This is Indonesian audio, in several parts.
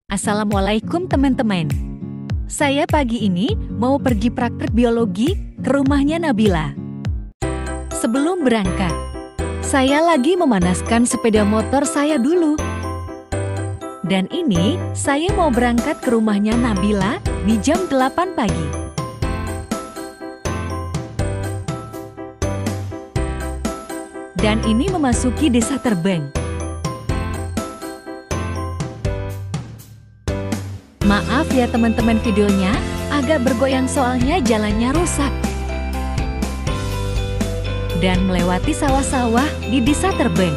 Assalamualaikum teman-teman. Saya pagi ini mau pergi praktek biologi ke rumahnya Nabila. Sebelum berangkat, saya lagi memanaskan sepeda motor saya dulu. Dan ini saya mau berangkat ke rumahnya Nabila di jam 8 pagi. Dan ini memasuki desa Terbeng. Maaf ya teman-teman, videonya agak bergoyang soalnya jalannya rusak. Dan melewati sawah-sawah di desa Terbeng.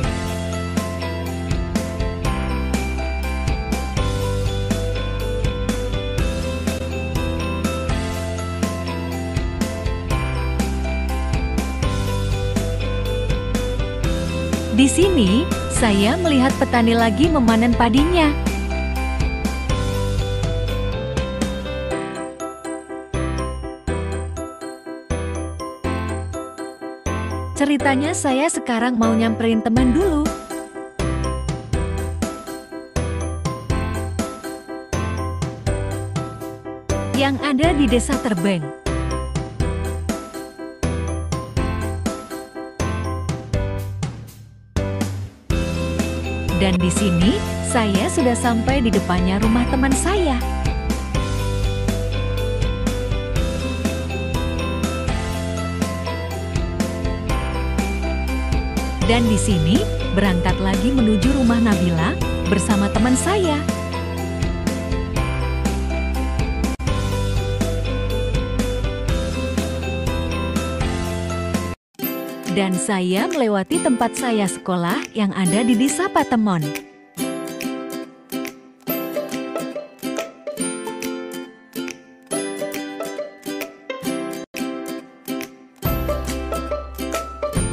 Di sini, saya melihat petani lagi memanen padinya. Ceritanya saya sekarang mau nyamperin teman dulu. Yang ada di desa Terbeng. Dan di sini, saya sudah sampai di depannya rumah teman saya. Dan di sini, berangkat lagi menuju rumah Nabila bersama teman saya. Dan saya melewati tempat saya sekolah yang ada di desa Patemon.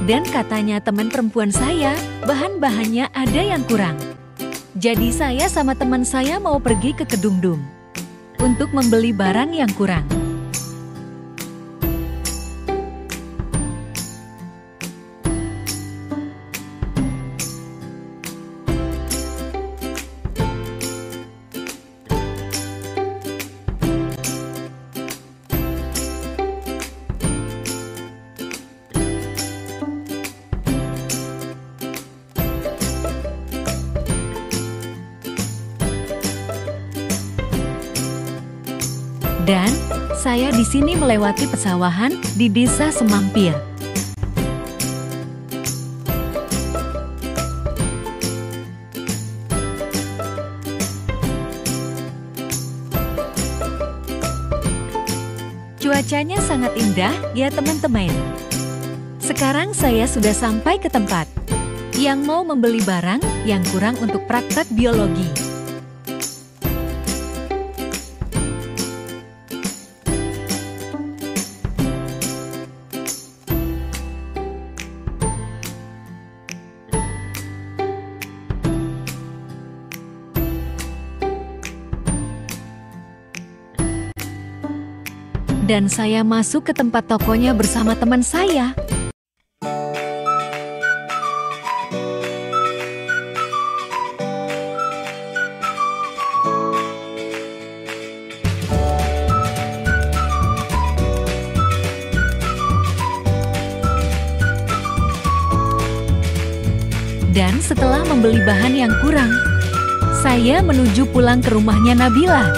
Dan katanya teman perempuan saya, bahan-bahannya ada yang kurang. Jadi saya sama teman saya mau pergi ke Kedungdung untuk membeli barang yang kurang. Dan saya di sini melewati pesawahan di desa Semampir. Cuacanya sangat indah ya teman-teman. Sekarang saya sudah sampai ke tempat yang mau membeli barang yang kurang untuk praktek biologi. Dan saya masuk ke tempat tokonya bersama teman saya. Dan setelah membeli bahan yang kurang, saya menuju pulang ke rumahnya Nabila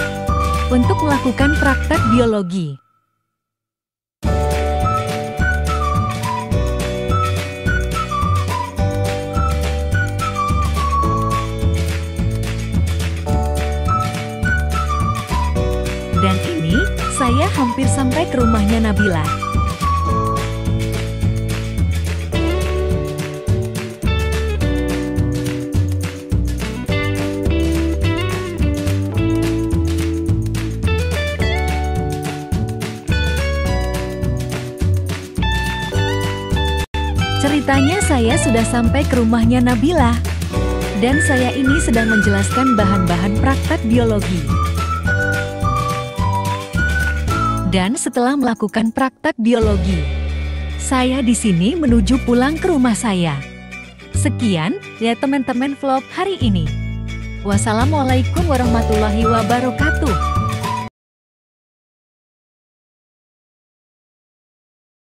untuk melakukan praktek biologi. Dan ini, saya hampir sampai ke rumahnya Nabila. Ceritanya saya sudah sampai ke rumahnya Nabila. Dan saya ini sedang menjelaskan bahan-bahan praktek biologi. Dan setelah melakukan praktek biologi, saya di sini menuju pulang ke rumah saya. Sekian ya teman-teman vlog hari ini. Wassalamualaikum warahmatullahi wabarakatuh.